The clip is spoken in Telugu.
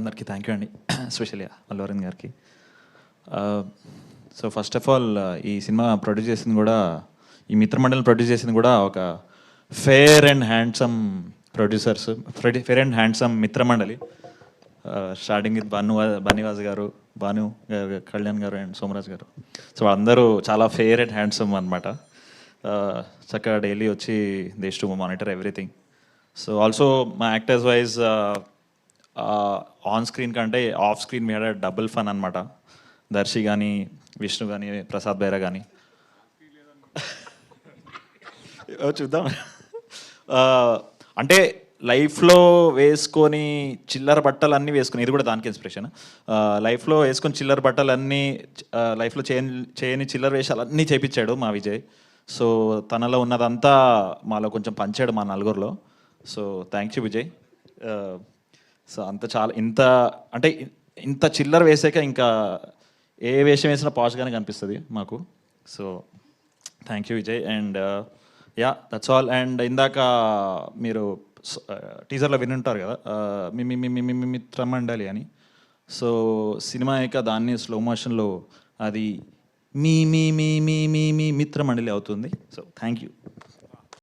అందరికీ థ్యాంక్ యూ అండి, ఎస్పెషల్లీ అల్లు అరవింద్ గారికి. సో ఫస్ట్ ఆఫ్ ఆల్ ఈ సినిమా ప్రొడ్యూస్ చేసింది కూడా, ఈ మిత్రమండలిని ప్రొడ్యూస్ చేసింది కూడా ఒక fair and handsome producers, fair and handsome మిత్రమండలి. స్టార్టింగ్ విత్ బన్నీవాస్ గారు, భాను గారు, కళ్యాణ్ గారు అండ్ సోమరాజ్ గారు. సో అందరూ చాలా ఫేర్ అండ్ హ్యాండ్సమ్ అనమాట. చక్కగా డైలీ వచ్చి they to monitor everything. So also మా యాక్టర్స్ వైజ్ ఆన్ స్క్రీన్ కంటే ఆఫ్ స్క్రీన్ మీద డబుల్ ఫన్ అనమాట. దర్శి కానీ, విష్ణు కానీ, ప్రసాద్ బైరా కానీ చూద్దాం. అంటే లైఫ్లో వేసుకొని చిల్లర బట్టలు అన్నీ వేసుకొని, ఇది కూడా దానికి ఇన్స్పిరేషన్. లైఫ్లో వేసుకొని చిల్లర బట్టలు అన్నీ, లైఫ్లో చేయని చిల్లర వేషాలు అన్నీ చేపించాడు మా విజయ్. సో తనలో ఉన్నదంతా మాలో కొంచెం పంచాడు మా నలుగురిలో. So thank you Vijay. So అంత చాలా ఇంత చిల్లర వేసాక ఇంకా ఏ వేషం వేసినా పాష్గానే కనిపిస్తుంది మాకు. So thank you Vijay. And yeah, that's all. And ఇందాక మీరు టీజర్లో వినుంటారు కదా, మిత్రమండలి అని. సో సినిమా యొక్క దాన్ని స్లో మోషన్లో అది మీ మీ మీ మీ మీ మీ మిత్రమండలి అవుతుంది. So thank you.